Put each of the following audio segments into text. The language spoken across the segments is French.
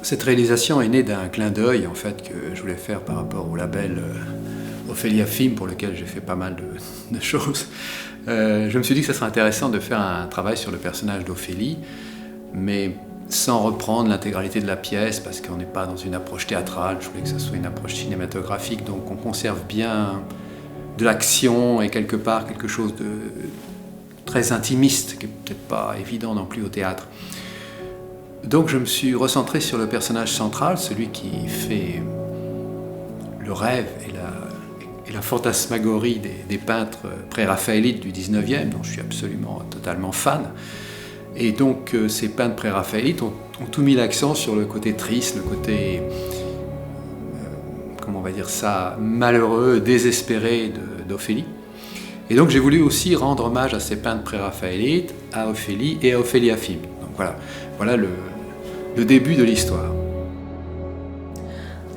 Cette réalisation est née d'un clin d'œil en fait, que je voulais faire par rapport au label Ophélia Film, pour lequel j'ai fait pas mal de choses. Je me suis dit que ça serait intéressant de faire un travail sur le personnage d'Ophélie, mais sans reprendre l'intégralité de la pièce, parce qu'on n'est pas dans une approche théâtrale. Je voulais que ça soit une approche cinématographique, donc on conserve bien de l'action et quelque part quelque chose de très intimiste, qui n'est peut-être pas évident non plus au théâtre. Donc je me suis recentré sur le personnage central, celui qui fait le rêve et la fantasmagorie des peintres pré-raphaélites du 19e, dont je suis absolument totalement fan. Et donc ces peintres pré-raphaélites ont tout mis l'accent sur le côté triste, le côté, comment on va dire ça, malheureux, désespéré d'Ophélie. Et donc j'ai voulu aussi rendre hommage à ces peintres pré-raphaélites, à Ophélie et à Ophélia Film. Donc voilà le début de l'histoire.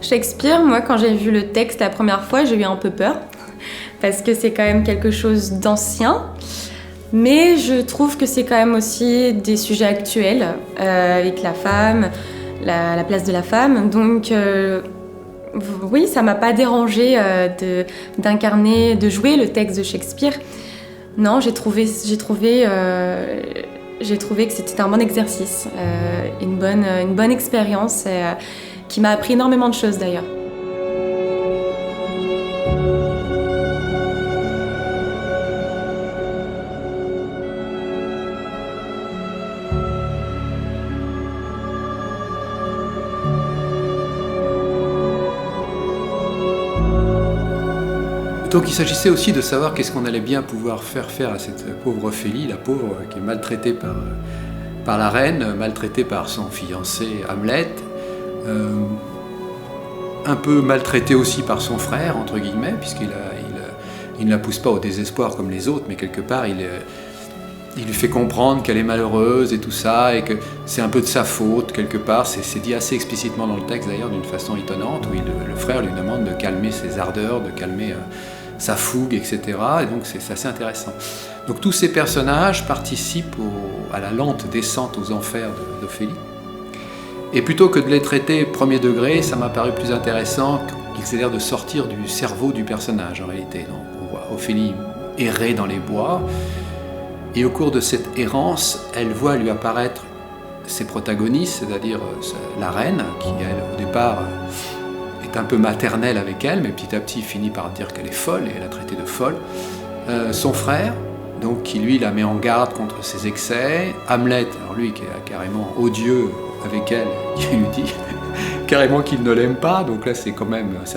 Shakespeare, moi quand j'ai vu le texte la première fois, j'ai eu un peu peur, parce que c'est quand même quelque chose d'ancien. Mais je trouve que c'est quand même aussi des sujets actuels, avec la femme, la place de la femme. Donc oui, ça m'a pas dérangé d'incarner, de jouer le texte de Shakespeare. Non, j'ai trouvé que c'était un bon exercice, une bonne expérience qui m'a appris énormément de choses d'ailleurs. Donc il s'agissait aussi de savoir qu'est-ce qu'on allait bien pouvoir faire à cette pauvre Ophélie, la pauvre qui est maltraitée par la reine, maltraitée par son fiancé Hamlet, un peu maltraitée aussi par son frère, entre guillemets, puisqu'il ne la pousse pas au désespoir comme les autres, mais quelque part il lui fait comprendre qu'elle est malheureuse et tout ça, et que c'est un peu de sa faute quelque part. C'est dit assez explicitement dans le texte d'ailleurs, d'une façon étonnante, où le frère lui demande de calmer ses ardeurs, de calmer sa fougue, etc. Et donc c'est assez intéressant. Donc tous ces personnages participent à la lente descente aux enfers d'Ophélie. Et plutôt que de les traiter premier degré, ça m'a paru plus intéressant qu'ils aient l'air de sortir du cerveau du personnage en réalité. Donc on voit Ophélie errer dans les bois, et au cours de cette errance, elle voit lui apparaître ses protagonistes, c'est-à-dire la reine, qui elle, au départ est un peu maternelle avec elle, mais petit à petit finit par dire qu'elle est folle, et elle la traité de folle. Son frère, donc, qui lui la met en garde contre ses excès. Hamlet, alors lui qui est carrément odieux avec elle, qui lui dit carrément qu'il ne l'aime pas, donc là c'est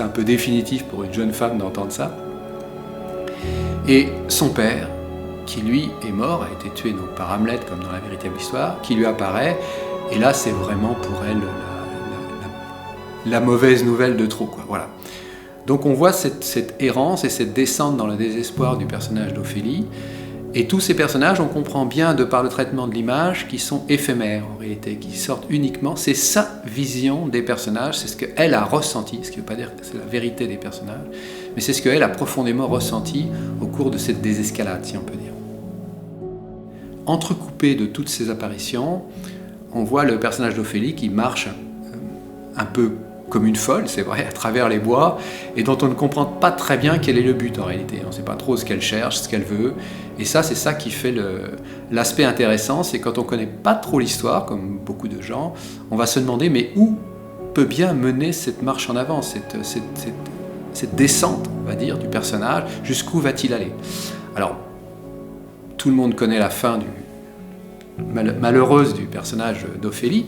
un peu définitif pour une jeune femme d'entendre ça. Et son père, qui lui est mort, a été tué donc par Hamlet comme dans la véritable histoire, qui lui apparaît, et là c'est vraiment pour elle la mauvaise nouvelle de trop, quoi. Voilà. Donc on voit cette errance et cette descente dans le désespoir du personnage d'Ophélie, et tous ces personnages, on comprend bien de par le traitement de l'image, qui sont éphémères en réalité, qui sortent uniquement, c'est sa vision des personnages, c'est ce qu'elle a ressenti, ce qui ne veut pas dire que c'est la vérité des personnages, mais c'est ce qu'elle a profondément ressenti au cours de cette désescalade, si on peut dire. Entrecoupé de toutes ces apparitions, on voit le personnage d'Ophélie qui marche un peu comme une folle, c'est vrai, à travers les bois, et dont on ne comprend pas très bien quel est le but en réalité. On ne sait pas trop ce qu'elle cherche, ce qu'elle veut, et ça, c'est ça qui fait l'aspect intéressant, c'est quand on ne connaît pas trop l'histoire, comme beaucoup de gens, on va se demander, mais où peut bien mener cette marche en avant, cette descente, on va dire, du personnage, jusqu'où va-t-il aller? Alors, tout le monde connaît la fin malheureuse du personnage d'Ophélie.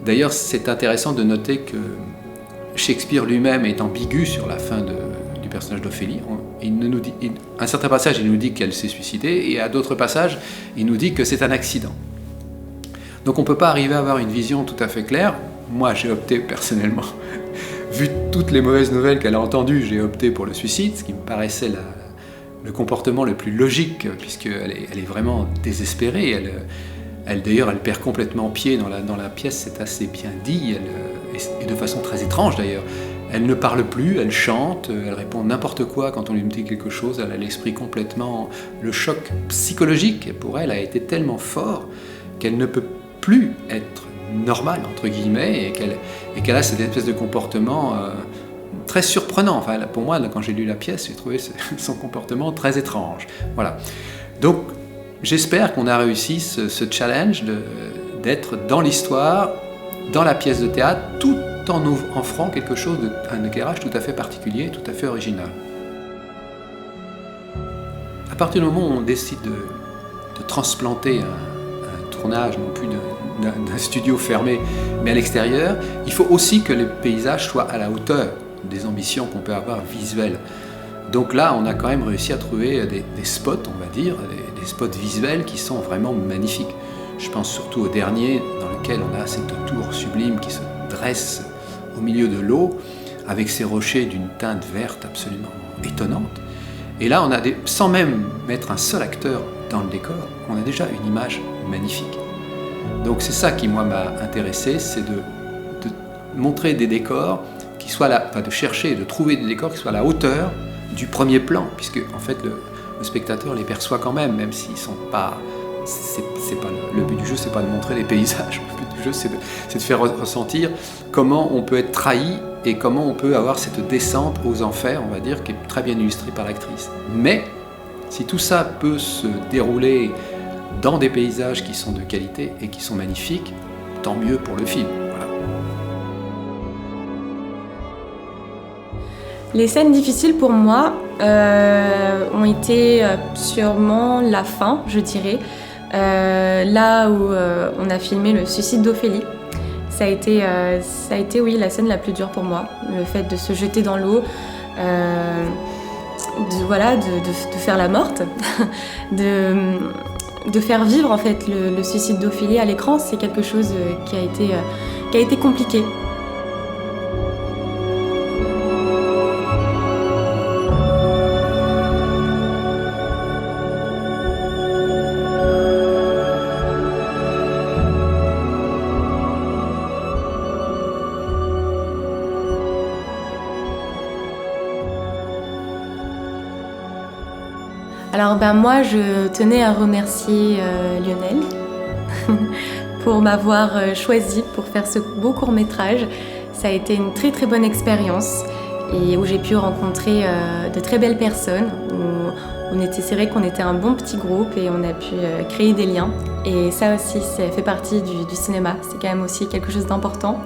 D'ailleurs, c'est intéressant de noter que Shakespeare lui-même est ambigu sur la fin du personnage d'Ophélie. À un certain passage, il nous dit qu'elle s'est suicidée, et à d'autres passages, il nous dit que c'est un accident. Donc on ne peut pas arriver à avoir une vision tout à fait claire. Moi, j'ai opté personnellement, vu toutes les mauvaises nouvelles qu'elle a entendues, j'ai opté pour le suicide, ce qui me paraissait le comportement le plus logique, puisqu'elle est vraiment désespérée. D'ailleurs, elle perd complètement pied dans la pièce, c'est assez bien dit, et de façon très étrange d'ailleurs. Elle ne parle plus, elle chante, elle répond n'importe quoi quand on lui dit quelque chose, elle a l'esprit complètement... Le choc psychologique pour elle a été tellement fort qu'elle ne peut plus être normale, entre guillemets, et qu'elle a cette espèce de comportement très surprenant. Enfin, pour moi, quand j'ai lu la pièce, j'ai trouvé son comportement très étrange. Voilà. Donc, j'espère qu'on a réussi ce challenge d'être dans l'histoire, dans la pièce de théâtre, tout en offrant quelque chose d'un éclairage tout à fait particulier, tout à fait original. À partir du moment où on décide de transplanter un tournage, non plus d'un studio fermé, mais à l'extérieur, il faut aussi que les paysages soient à la hauteur des ambitions qu'on peut avoir visuelles. Donc là, on a quand même réussi à trouver des spots, on va dire, des spots visuels qui sont vraiment magnifiques. Je pense surtout au dernier, dans lequel on a cette tour sublime qui se dresse au milieu de l'eau, avec ces rochers d'une teinte verte absolument étonnante. Et là, sans même mettre un seul acteur dans le décor, on a déjà une image magnifique. Donc c'est ça qui, moi, m'a intéressé, c'est de montrer des décors qui soient là, enfin de chercher, de trouver des décors qui soient à la hauteur du premier plan, puisque en fait le spectateur les perçoit quand même s'ils sont pas. C'est pas le but du jeu, c'est pas de montrer des paysages. Le but du jeu, c'est de faire ressentir comment on peut être trahi et comment on peut avoir cette descente aux enfers, on va dire, qui est très bien illustrée par l'actrice. Mais si tout ça peut se dérouler dans des paysages qui sont de qualité et qui sont magnifiques, tant mieux pour le film. Voilà. Les scènes difficiles pour moi ont été sûrement la fin, je dirais. Là où on a filmé le suicide d'Ophélie, ça a été oui, la scène la plus dure pour moi. Le fait de se jeter dans l'eau, de faire la morte, de faire vivre en fait le suicide d'Ophélie à l'écran, c'est quelque chose qui a été compliqué. Alors moi je tenais à remercier Lionel pour m'avoir choisi pour faire ce beau court-métrage. Ça a été une très très bonne expérience et où j'ai pu rencontrer de très belles personnes. C'est vrai qu'on était un bon petit groupe et on a pu créer des liens. Et ça aussi, ça fait partie du cinéma. C'est quand même aussi quelque chose d'important.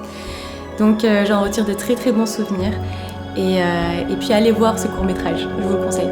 Donc j'en retire de très très bons souvenirs. Et puis allez voir ce court-métrage, je vous le conseille.